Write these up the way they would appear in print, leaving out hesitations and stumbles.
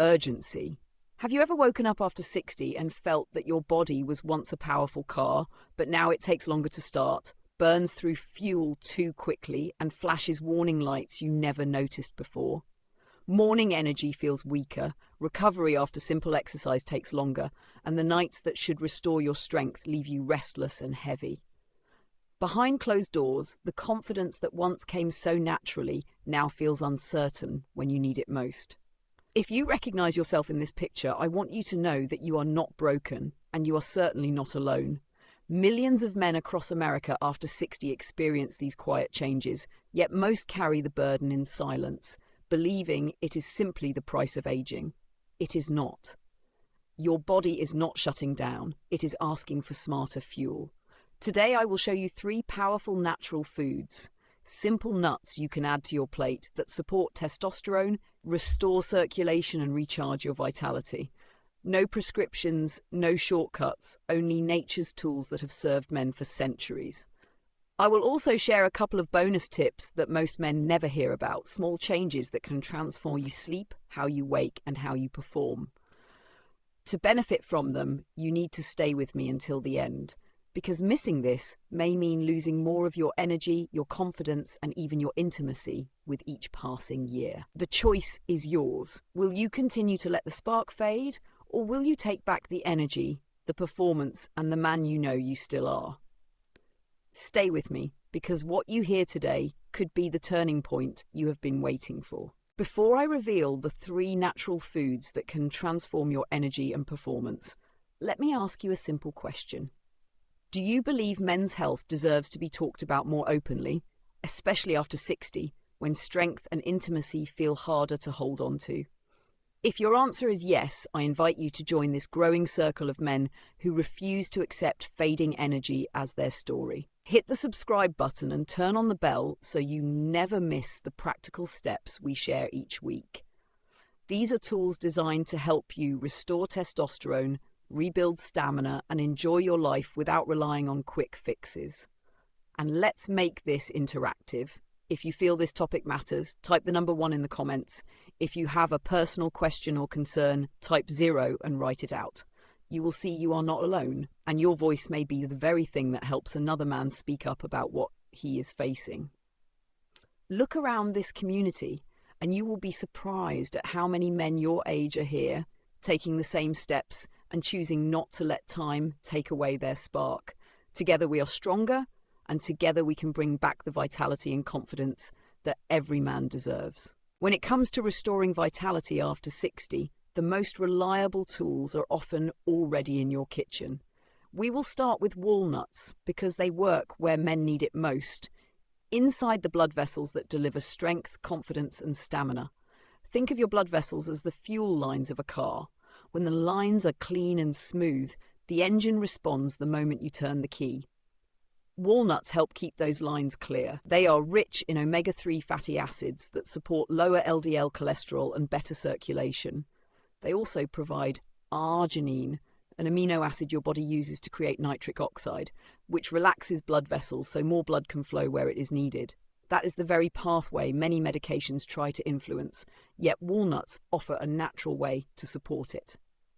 urgency. Have you ever woken up after 60 and felt that your body was once a powerful car, but now it takes longer to start, burns through fuel too quickly, and flashes warning lights you never noticed before? Morning energy feels weaker, recovery after simple exercise takes longer, and the nights that should restore your strength leave you restless and heavy. Behind closed doors, the confidence that once came so naturally now feels uncertain when you need it most. If you recognize yourself in this picture, I want you to know that you are not broken, and you are certainly not alone. Millions of men across America after 60 experience these quiet changes, yet most carry the burden in silence, believing it is simply the price of aging. It is not. Your body is not shutting down, it is asking for smarter fuel. Today I will show you 3 powerful natural foods, simple nuts you can add to your plate that support testosterone, restore circulation and recharge your vitality. No prescriptions, no shortcuts, only nature's tools that have served men for centuries. I will also share a couple of bonus tips that most men never hear about, small changes that can transform you sleep, how you wake, and how you perform. To benefit from them, you need to stay with me until the end, because missing this may mean losing more of your energy, your confidence, and even your intimacy with each passing year. The choice is yours. Will you continue to let the spark fade, or will you take back the energy, the performance, and the man you know you still are? Stay with me, because what you hear today could be the turning point you have been waiting for. Before I reveal the 3 natural foods that can transform your energy and performance, let me ask you a simple question. Do you believe men's health deserves to be talked about more openly, especially after 60, when strength and intimacy feel harder to hold on to? If your answer is yes, I invite you to join this growing circle of men who refuse to accept fading energy as their story. Hit the subscribe button and turn on the bell so you never miss the practical steps we share each week. These are tools designed to help you restore testosterone, rebuild stamina, and enjoy your life without relying on quick fixes. And let's make this interactive. If you feel this topic matters, type the number 1 in the comments. If you have a personal question or concern, type 0 and write it out. You will see you are not alone, and your voice may be the very thing that helps another man speak up about what he is facing. Look around this community, and you will be surprised at how many men your age are here, taking the same steps and choosing not to let time take away their spark. Together we are stronger, and together we can bring back the vitality and confidence that every man deserves. When it comes to restoring vitality after 60, the most reliable tools are often already in your kitchen. We will start with walnuts because they work where men need it most, inside the blood vessels that deliver strength, confidence, and stamina. Think of your blood vessels as the fuel lines of a car. When the lines are clean and smooth, the engine responds the moment you turn the key. Walnuts help keep those lines clear. They are rich in omega-3 fatty acids that support lower LDL cholesterol and better circulation. They also provide arginine, an amino acid your body uses to create nitric oxide, which relaxes blood vessels so more blood can flow where it is needed. That is the very pathway many medications try to influence, yet walnuts offer a natural way to support it.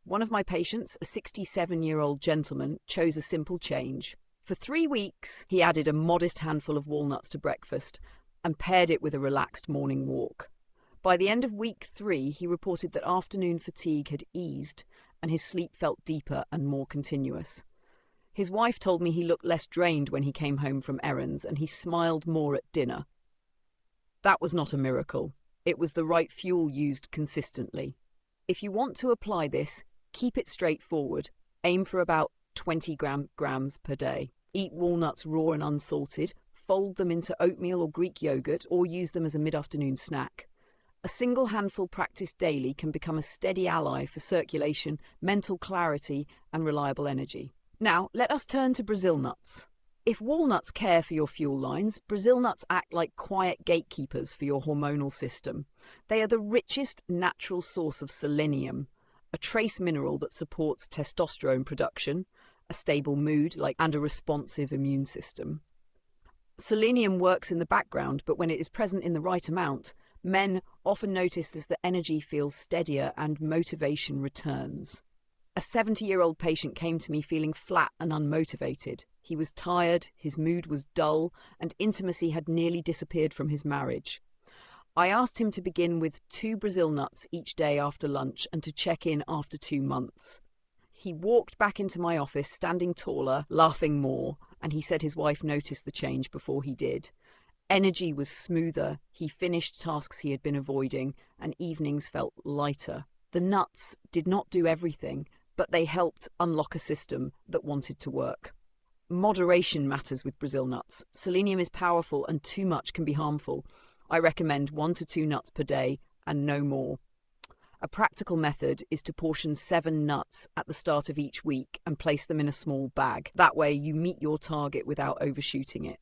One of my patients, a 67-year-old gentleman, chose a simple change. For 3 weeks, he added a modest handful of walnuts to breakfast and paired it with a relaxed morning walk. By the end of week 3, he reported that afternoon fatigue had eased and his sleep felt deeper and more continuous. His wife told me he looked less drained when he came home from errands and he smiled more at dinner. That was not a miracle. It was the right fuel used consistently. If you want to apply this, keep it straightforward. Aim for about 20 grams per day. Eat walnuts raw and unsalted, fold them into oatmeal or Greek yogurt, or use them as a mid-afternoon snack. A single handful practiced daily can become a steady ally for circulation, mental clarity, and reliable energy. Now, let us turn to Brazil nuts. If walnuts care for your fuel lines, Brazil nuts act like quiet gatekeepers for your hormonal system. They are the richest natural source of selenium, a trace mineral that supports testosterone production, a stable mood, and a responsive immune system. Selenium works in the background, but when it is present in the right amount, Men often notice that the energy feels steadier and motivation returns. A 70-year-old patient came to me feeling flat and unmotivated. He was tired, his mood was dull, and intimacy had nearly disappeared from his marriage. I asked him to begin with 2 Brazil nuts each day after lunch and to check in after 2 months. He walked back into my office, standing taller, laughing more, and he said his wife noticed the change before he did. Energy was smoother, he finished tasks he had been avoiding, and evenings felt lighter. The nuts did not do everything, but they helped unlock a system that wanted to work. Moderation matters with Brazil nuts. Selenium is powerful and too much can be harmful. I recommend 1 to 2 nuts per day and no more. A practical method is to portion 7 nuts at the start of each week and place them in a small bag. That way you meet your target without overshooting it.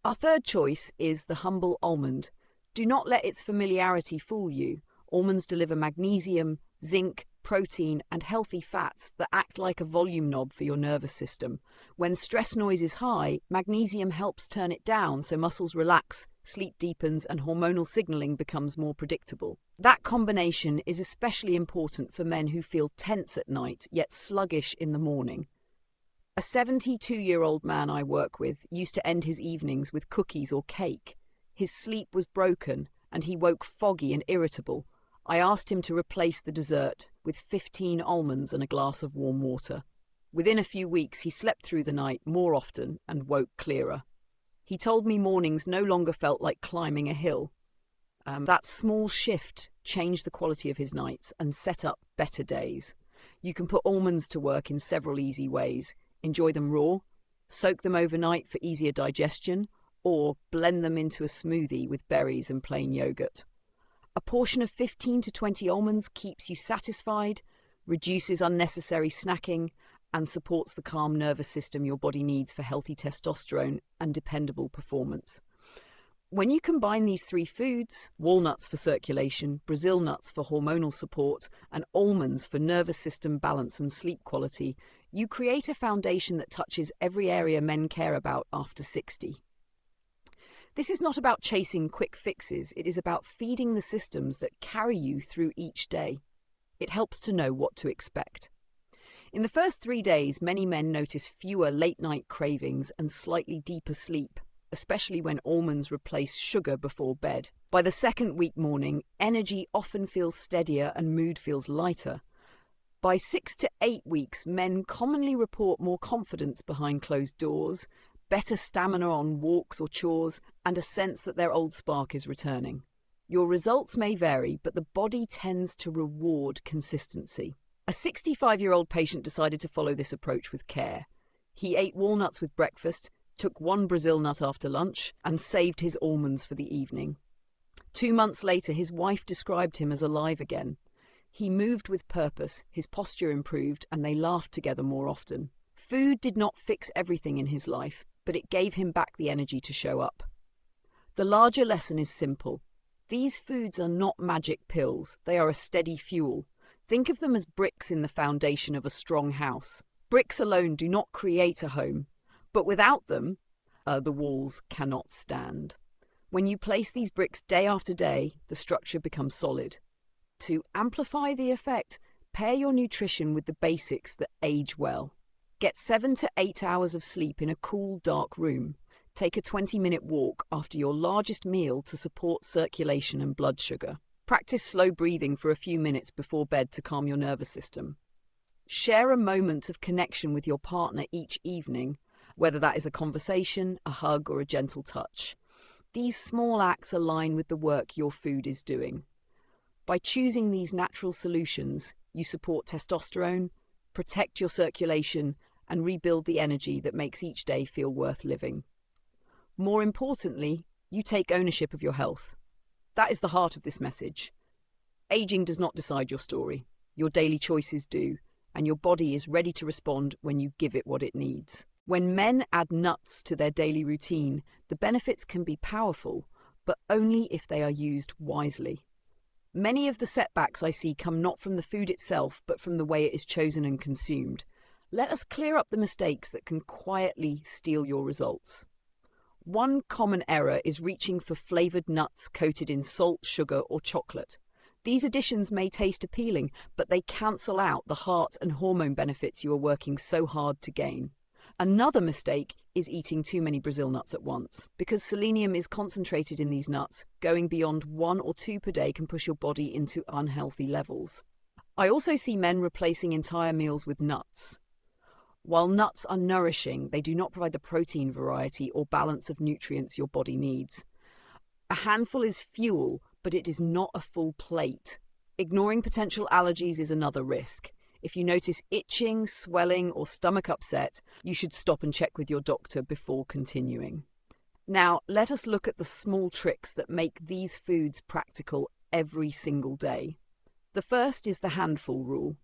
Our third choice is the humble almond. Do not let its familiarity fool you. Almonds deliver magnesium, zinc, protein, and healthy fats that act like a volume knob for your nervous system. When stress noise is high, magnesium helps turn it down so muscles relax, sleep deepens, and hormonal signaling becomes more predictable. That combination is especially important for men who feel tense at night yet sluggish in the morning. A 72-year-old man I work with used to end his evenings with cookies or cake. His sleep was broken and he woke foggy and irritable. I asked him to replace the dessert with 15 almonds and a glass of warm water. Within a few weeks, he slept through the night more often and woke clearer. He told me mornings no longer felt like climbing a hill. That small shift changed the quality of his nights and set up better days. You can put almonds to work in several easy ways. Enjoy them raw, soak them overnight for easier digestion, or blend them into a smoothie with berries and plain yogurt. A portion of 15 to 20 almonds keeps you satisfied, reduces unnecessary snacking, and supports the calm nervous system your body needs for healthy testosterone and dependable performance. When you combine these 3 foods, walnuts for circulation, Brazil nuts for hormonal support, and almonds for nervous system balance and sleep quality, you create a foundation that touches every area men care about after 60. This is not about chasing quick fixes, it is about feeding the systems that carry you through each day. It helps to know what to expect. In the first 3 days, many men notice fewer late-night cravings and slightly deeper sleep, especially when almonds replace sugar before bed. By the second week morning, energy often feels steadier and mood feels lighter. By 6 to 8 weeks, men commonly report more confidence behind closed doors, better stamina on walks or chores, and a sense that their old spark is returning. Your results may vary, but the body tends to reward consistency. A 65-year-old patient decided to follow this approach with care. He ate walnuts with breakfast, took 1 Brazil nut after lunch, and saved his almonds for the evening. 2 months later, his wife described him as alive again. He moved with purpose, his posture improved, and they laughed together more often. Food did not fix everything in his life, but it gave him back the energy to show up. The larger lesson is simple. These foods are not magic pills, they are a steady fuel. Think of them as bricks in the foundation of a strong house. Bricks alone do not create a home, but without them, the walls cannot stand. When you place these bricks day after day, the structure becomes solid. To amplify the effect, pair your nutrition with the basics that age well. Get 7 to 8 hours of sleep in a cool, dark room. Take a 20-minute walk after your largest meal to support circulation and blood sugar. Practice slow breathing for a few minutes before bed to calm your nervous system. Share a moment of connection with your partner each evening, whether that is a conversation, a hug, or a gentle touch. These small acts align with the work your food is doing. By choosing these natural solutions, you support testosterone, protect your circulation, and rebuild the energy that makes each day feel worth living. More importantly, you take ownership of your health. That is the heart of this message. Aging does not decide your story. Your daily choices do, and your body is ready to respond when you give it what it needs. When men add nuts to their daily routine, the benefits can be powerful, but only if they are used wisely. Many of the setbacks I see come not from the food itself, but from the way it is chosen and consumed. Let us clear up the mistakes that can quietly steal your results. One common error is reaching for flavored nuts coated in salt, sugar, or chocolate. These additions may taste appealing, but they cancel out the heart and hormone benefits you are working so hard to gain. Another mistake is eating too many Brazil nuts at once. Because selenium is concentrated in these nuts, going beyond 1 or 2 per day can push your body into unhealthy levels. I also see men replacing entire meals with nuts. While nuts are nourishing, they do not provide the protein variety or balance of nutrients your body needs. A handful is fuel, but it is not a full plate. Ignoring potential allergies is another risk. If you notice itching, swelling, or stomach upset, you should stop and check with your doctor before continuing. Now, let us look at the small tricks that make these foods practical every single day. The first is the handful rule.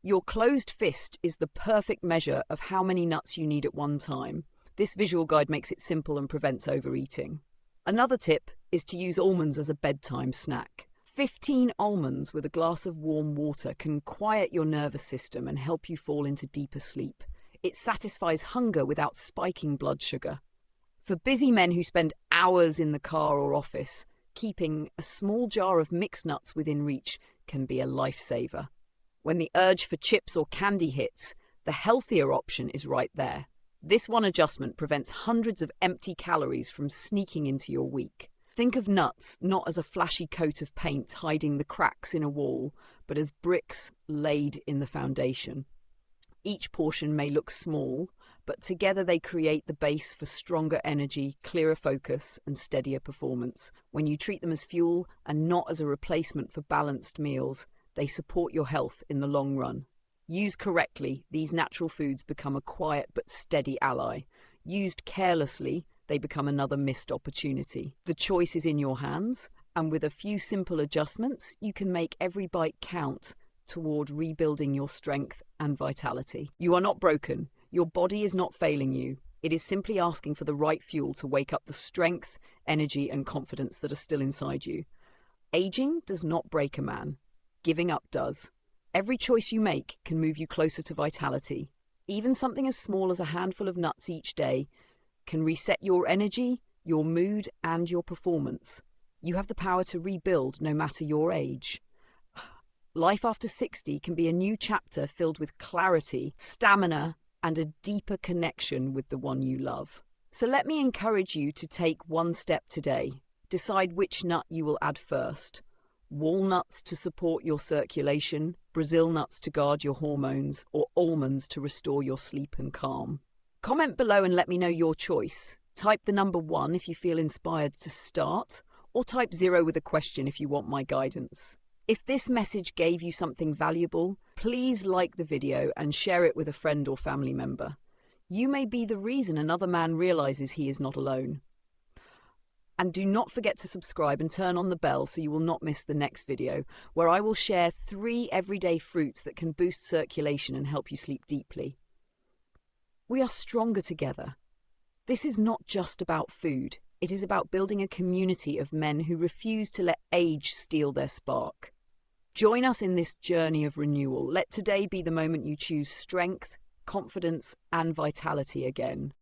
Your closed fist is the perfect measure of how many nuts you need at one time. This visual guide makes it simple and prevents overeating. Another tip is to use almonds as a bedtime snack. 15 almonds with a glass of warm water can quiet your nervous system and help you fall into deeper sleep. It satisfies hunger without spiking blood sugar. For busy men who spend hours in the car or office, keeping a small jar of mixed nuts within reach can be a lifesaver. When the urge for chips or candy hits, the healthier option is right there. This one adjustment prevents hundreds of empty calories from sneaking into your week. Think of nuts not as a flashy coat of paint hiding the cracks in a wall, but as bricks laid in the foundation. Each portion may look small, but together they create the base for stronger energy, clearer focus, and steadier performance. When you treat them as fuel and not as a replacement for balanced meals, they support your health in the long run. Used correctly, these natural foods become a quiet but steady ally. Used carelessly, they become another missed opportunity. The choice is in your hands, and with a few simple adjustments, you can make every bite count toward rebuilding your strength and vitality. You are not broken. Your body is not failing you. It is simply asking for the right fuel to wake up the strength, energy, and confidence that are still inside you. Aging does not break a man. Giving up does. Every choice you make can move you closer to vitality. Even something as small as a handful of nuts each day can reset your energy, your mood, and your performance. You have the power to rebuild no matter your age. Life after 60 can be a new chapter filled with clarity, stamina, and a deeper connection with the one you love. So let me encourage you to take one step today. Decide which nut you will add first. Walnuts to support your circulation, Brazil nuts to guard your hormones, or almonds to restore your sleep and calm. Comment below and let me know your choice. Type the number 1 if you feel inspired to start, or type 0 with a question if you want my guidance. If this message gave you something valuable, please like the video and share it with a friend or family member. You may be the reason another man realizes he is not alone. And do not forget to subscribe and turn on the bell so you will not miss the next video, where I will share 3 everyday fruits that can boost circulation and help you sleep deeply. We are stronger together. This is not just about food. It is about building a community of men who refuse to let age steal their spark. Join us in this journey of renewal. Let today be the moment you choose strength, confidence, and vitality again.